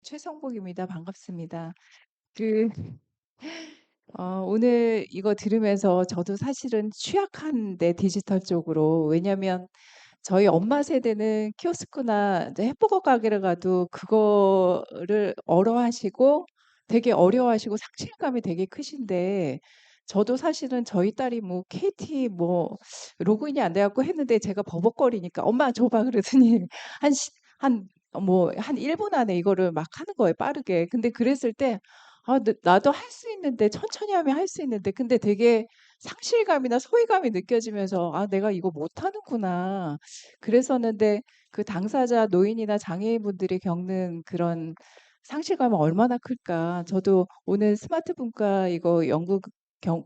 최성복입니다. 반갑습니다. 그 오늘 이거 들으면서 저도 사실은 취약한데 디지털 쪽으로, 왜냐면 저희 엄마 세대는 키오스크나 이제 햄버거 가게를 가도 그거를 되게 어려워하시고 상실감이 되게 크신데, 저도 사실은 저희 딸이 뭐 KT 뭐 로그인이 안 돼 갖고 했는데 제가 버벅거리니까 "엄마 줘 봐." 그러더니 한 시 한 뭐 한 1분 안에 이거를 막 하는 거예요, 빠르게. 근데 그랬을 때 '아 나도 할 수 있는데 천천히 하면 할 수 있는데.' 근데 되게 상실감이나 소외감이 느껴지면서 '아 내가 이거 못하는구나.' 그랬었는데 그 당사자 노인이나 장애인분들이 겪는 그런 상실감은 얼마나 클까. 저도 오늘 스마트 분과 이거 연구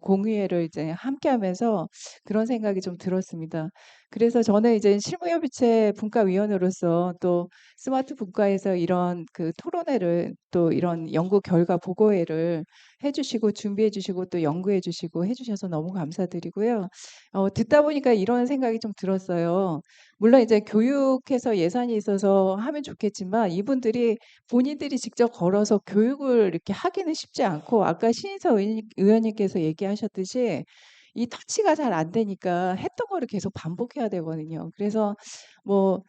공유회를 이제 함께하면서 그런 생각이 좀 들었습니다. 그래서 저는 이제 실무협의체 분과위원으로서 또 스마트 분과에서 이런 그 토론회를 또 이런 연구 결과 보고회를 해주시고 준비해주시고 또 연구해주시고 해주셔서 너무 감사드리고요. 듣다 보니까 이런 생각이 좀 들었어요. 물론 이제 교육해서 예산이 있어서 하면 좋겠지만 이분들이 본인들이 직접 걸어서 교육을 이렇게 하기는 쉽지 않고 아까 신인서 의원님께서 얘기하셨듯이 이 터치가 잘 안 되니까 했던 거를 계속 반복해야 되거든요. 그래서 뭐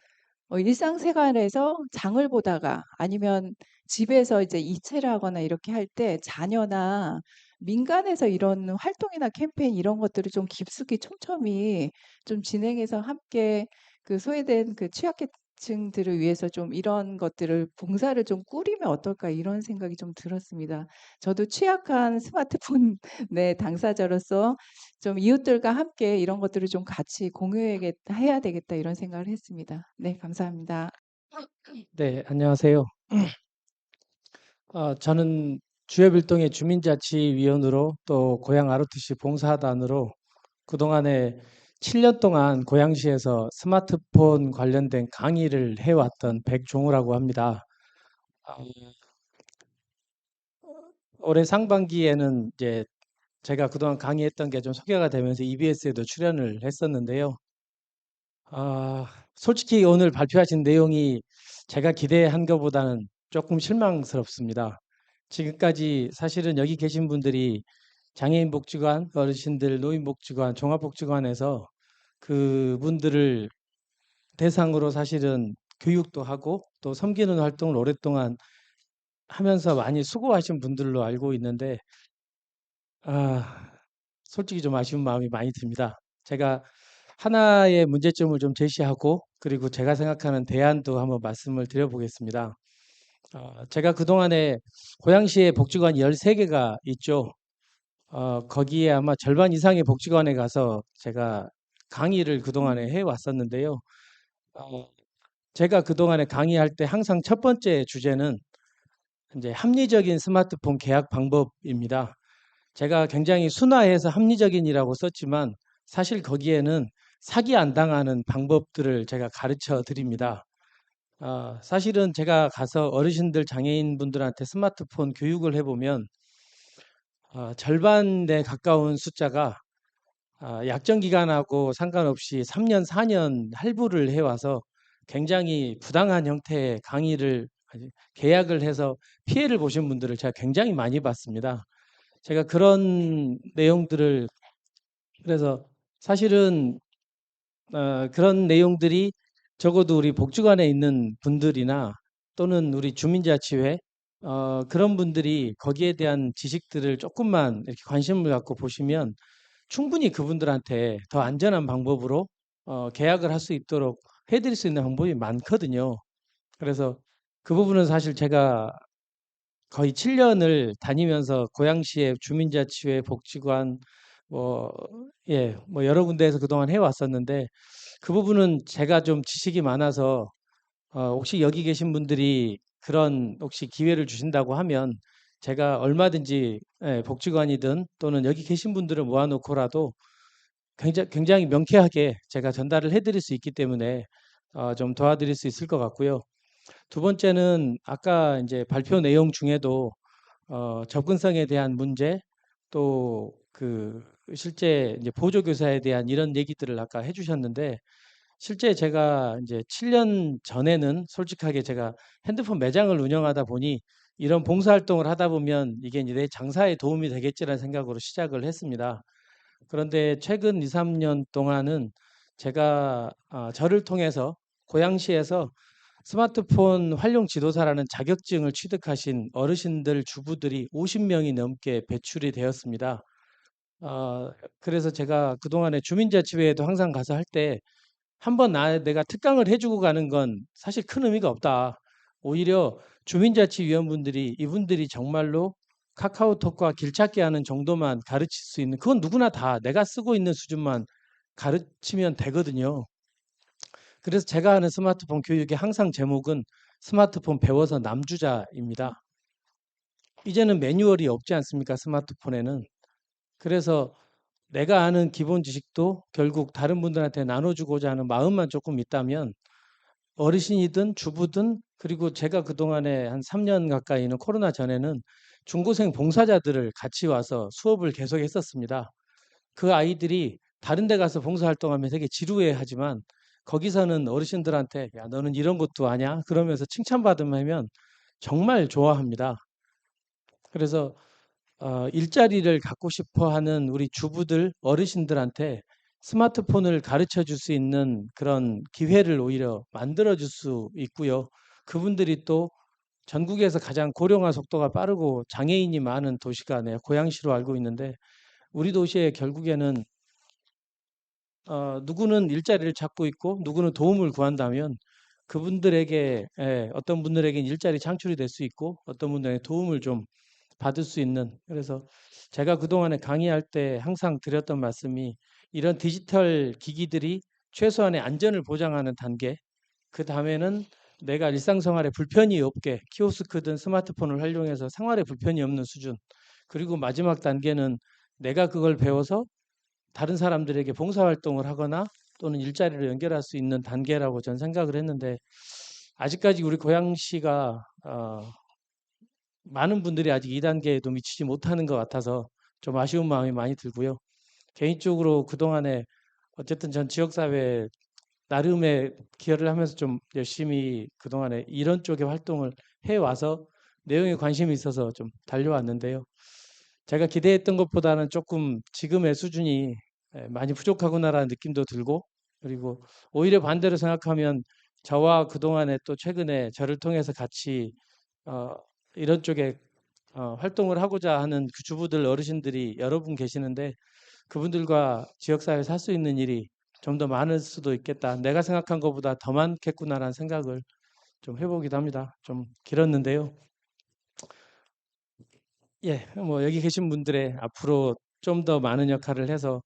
일상생활에서 장을 보다가 아니면 집에서 이제 이체를 하거나 이렇게 할 때 자녀나 민간에서 이런 활동이나 캠페인 이런 것들을 좀 깊숙이 촘촘히 좀 진행해서 함께 그 소외된 그 취약계층들을 위해서 좀 이런 것들을 봉사를 좀 꾸리면 어떨까 이런 생각이 좀 들었습니다. 저도 취약한 스마트폰 네, 당사자로서 좀 이웃들과 함께 이런 것들을 좀 같이 해야 되겠다 이런 생각을 했습니다. 네, 감사합니다. 네, 안녕하세요. 저는 주협일동의 주민자치위원으로 또 고향 ROTC 봉사단으로 그동안에 7년 동안 고양시에서 스마트폰 관련된 강의를 해왔던 백종우라고 합니다. 어, 올해 상반기에는 이제 제가 그동안 강의했던 게 좀 소개가 되면서 EBS에도 출연을 했었는데요. 솔직히 오늘 발표하신 내용이 제가 기대한 것보다는 조금 실망스럽습니다. 지금까지 사실은 여기 계신 분들이 장애인복지관, 어르신들, 노인복지관, 종합복지관에서 그분들을 대상으로 사실은 교육도 하고 또 섬기는 활동을 오랫동안 하면서 많이 수고하신 분들로 알고 있는데 아, 솔직히 좀 아쉬운 마음이 많이 듭니다. 제가 하나의 문제점을 좀 제시하고 그리고 제가 생각하는 대안도 한번 말씀을 드려보겠습니다. 제가 그동안에 고양시에 복지관이 13개가 있죠. 거기에 아마 절반 이상의 복지관에 가서 제가 강의를 그동안에 해왔었는데요. 어, 제가 그동안에 강의할 때 항상 첫 번째 주제는 이제 합리적인 스마트폰 계약 방법입니다. 제가 굉장히 순화해서 합리적인이라고 썼지만 사실 거기에는 사기 안 당하는 방법들을 제가 가르쳐 드립니다. 사실은 제가 가서 어르신들, 장애인분들한테 스마트폰 교육을 해보면 절반에 가까운 숫자가 약정 기간하고 상관없이 3년, 4년 할부를 해와서 굉장히 부당한 형태의 강의를 계약을 해서 피해를 보신 분들을 제가 굉장히 많이 봤습니다. 제가 그런 내용들을 그래서 사실은 그런 내용들이 적어도 우리 복지관에 있는 분들이나 또는 우리 주민자치회 그런 분들이 거기에 대한 지식들을 조금만 이렇게 관심을 갖고 보시면 충분히 그분들한테 더 안전한 방법으로 계약을 할 수 있도록 해드릴 수 있는 방법이 많거든요. 그래서 그 부분은 사실 제가 거의 7년을 다니면서 고양시의 주민자치회, 복지관, 뭐, 예, 뭐 여러 군데에서 그동안 해왔었는데 그 부분은 제가 좀 지식이 많아서 혹시 여기 계신 분들이 그런 혹시 기회를 주신다고 하면 제가 얼마든지 예, 복지관이든 또는 여기 계신 분들을 모아놓고라도 굉장히 명쾌하게 제가 전달을 해드릴 수 있기 때문에 좀 도와드릴 수 있을 것 같고요. 두 번째는 아까 이제 발표 내용 중에도 접근성에 대한 문제 또 그 실제 이제 보조교사에 대한 이런 얘기들을 아까 해주셨는데 실제 제가 이제 7년 전에는 솔직하게 제가 핸드폰 매장을 운영하다 보니 이런 봉사활동을 하다 보면 이게 이제 내 장사에 도움이 되겠지라는 생각으로 시작을 했습니다. 그런데 최근 2, 3년 동안은 제가 저를 통해서 고양시에서 스마트폰 활용 지도사라는 자격증을 취득하신 어르신들 주부들이 50명이 넘게 배출이 되었습니다. 그래서 제가 그동안에 주민자치회에도 항상 가서 할 때 한번 내가 특강을 해주고 가는 건 사실 큰 의미가 없다. 오히려 주민자치위원분들이 이분들이 정말로 카카오톡과 길찾기 하는 정도만 가르칠 수 있는, 그건 누구나 다 내가 쓰고 있는 수준만 가르치면 되거든요. 그래서 제가 하는 스마트폰 교육의 항상 제목은 스마트폰 배워서 남주자입니다. 이제는 매뉴얼이 없지 않습니까? 스마트폰에는. 그래서 내가 아는 기본 지식도 결국 다른 분들한테 나눠주고자 하는 마음만 조금 있다면 어르신이든 주부든, 그리고 제가 그동안에 한 3년 가까이는 코로나 전에는 중고생 봉사자들을 같이 와서 수업을 계속 했었습니다. 그 아이들이 다른 데 가서 봉사활동하면 되게 지루해하지만 거기서는 어르신들한테 야 너는 이런 것도 아냐? 그러면서 칭찬받으면 정말 좋아합니다. 그래서 일자리를 갖고 싶어 하는 우리 주부들, 어르신들한테 스마트폰을 가르쳐 줄 수 있는 그런 기회를 오히려 만들어 줄 수 있고요. 그분들이 또 전국에서 가장 고령화 속도가 빠르고 장애인이 많은 도시가 내 고양시로 알고 있는데, 우리 도시에 결국에는 누구는 일자리를 찾고 있고 누구는 도움을 구한다면 그분들에게, 어떤 분들에게는 일자리 창출이 될 수 있고 어떤 분들에게 도움을 좀 받을 수 있는, 그래서 제가 그동안에 강의할 때 항상 드렸던 말씀이 이런 디지털 기기들이 최소한의 안전을 보장하는 단계, 그 다음에는 내가 일상생활에 불편이 없게 키오스크든 스마트폰을 활용해서 생활에 불편이 없는 수준, 그리고 마지막 단계는 내가 그걸 배워서 다른 사람들에게 봉사활동을 하거나 또는 일자리를 연결할 수 있는 단계라고 저는 생각을 했는데, 아직까지 우리 고양시가 많은 분들이 아직 2단계에도 미치지 못하는 것 같아서 좀 아쉬운 마음이 많이 들고요. 개인적으로 그동안에 어쨌든 전 지역사회에 나름의 기여를 하면서 좀 열심히 그동안에 이런 쪽의 활동을 해와서 내용에 관심이 있어서 좀 달려왔는데요. 제가 기대했던 것보다는 조금 지금의 수준이 많이 부족하구나라는 느낌도 들고, 그리고 오히려 반대로 생각하면 저와 그동안에 또 최근에 저를 통해서 같이 이런 쪽에 활동을 하고자 하는 그 주부들, 어르신들이 여러 분 계시는데 그분들과 지역사회에 살 수 있는 일이 좀 더 많을 수도 있겠다. 내가 생각한 것보다 더 많겠구나라는 생각을 좀 해보기도 합니다. 좀 길었는데요. 예, 뭐 여기 계신 분들의 앞으로 좀 더 많은 역할을 해서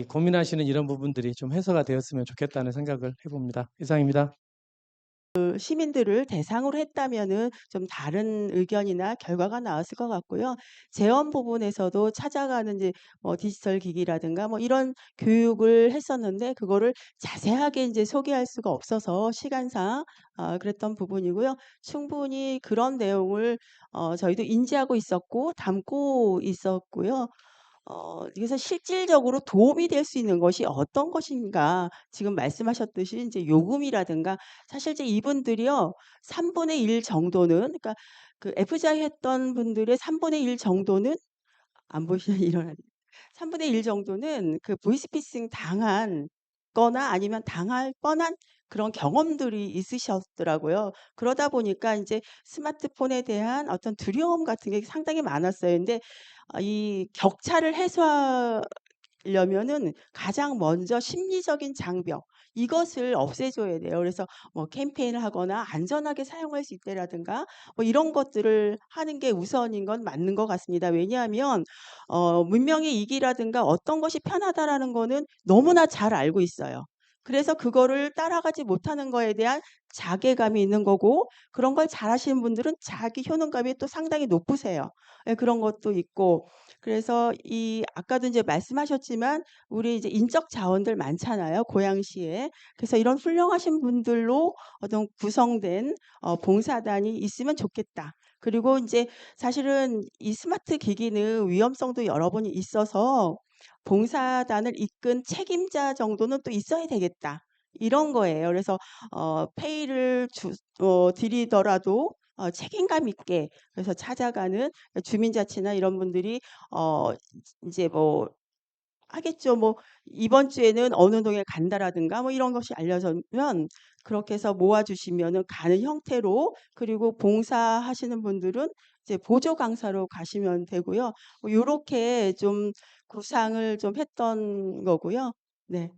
고민하시는 이런 부분들이 좀 해소가 되었으면 좋겠다는 생각을 해봅니다. 이상입니다. 시민들을 대상으로 했다면은 좀 다른 의견이나 결과가 나왔을 것 같고요. 재원 부분에서도 찾아가는 이제 디지털 기기라든가 이런 교육을 했었는데 그거를 자세하게 이제 소개할 수가 없어서 시간상 그랬던 부분이고요. 충분히 그런 내용을 저희도 인지하고 있었고 담고 있었고요. 그래서 실질적으로 도움이 될 수 있는 것이 어떤 것인가 지금 말씀하셨듯이 이제 요금이라든가 사실 이제 이분들이요 3분의 1 정도는 그러니까 그 F자 했던 분들의 3분의 1 정도는 안 보시면 일어나요. 3분의 1 정도는 그 보이스피싱 당한 거나 아니면 당할 뻔한 그런 경험들이 있으셨더라고요. 그러다 보니까 인제 스마트폰에 대한 어떤 두려움 같은 게 상당히 많았어요. 근데 이 격차를 해소하려면은 가장 먼저 심리적인 장벽 이것을 없애줘야 돼요. 그래서 캠페인을 하거나 안전하게 사용할 수 있다라든가 이런 것들을 하는 게 우선인 건 맞는 것 같습니다. 왜냐하면 문명의 이기라든가 어떤 것이 편하다라는 거는 너무나 잘 알고 있어요. 그래서 그거를 따라가지 못하는 거에 대한 자괴감이 있는 거고 그런 걸 잘하시는 분들은 자기 효능감이 또 상당히 높으세요. 예 그런 것도 있고 그래서 이 아까도 이제 말씀하셨지만 우리 이제 인적 자원들 많잖아요, 고양시에. 그래서 이런 훌륭하신 분들로 어떤 구성된 봉사단이 있으면 좋겠다. 그리고 인제 사실은 이 스마트 기기는 위험성도 여러 번 있어서 '봉사단을 이끈 책임자 정도는 또 있어야 되겠다.' 이런 거예요. 그래서 페이를 드리더라도 책임감 있게 그래서 찾아가는 주민자치나 이런 분들이 인제 하겠죠. 뭐 이번 주에는 어느 동에 간다라든가 뭐 이런 것이 알려지면 그렇게 해서 모아주시면은 가는 형태로, 그리고 봉사하시는 분들은 이제 보조 강사로 가시면 되고요. 뭐 요렇게 좀 구상을 좀 했던 거고요. 네.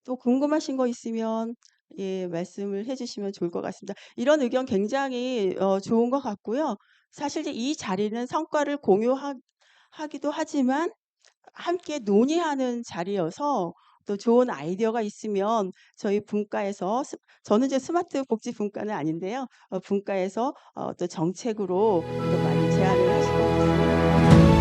또 궁금하신 거 있으면 예, 말씀을 해주시면 좋을 것 같습니다. 이런 의견 굉장히 좋은 것 같고요. 사실 이제 이 자리는 성과를 공유하기도 하지만 함께 논의하는 자리여서, 또 좋은 아이디어가 있으면 저희 분과에서 저는 이제 스마트 복지 분과는 아닌데요. 분과에서 또 정책으로 또 많이 제안을 하실 것 같습니다.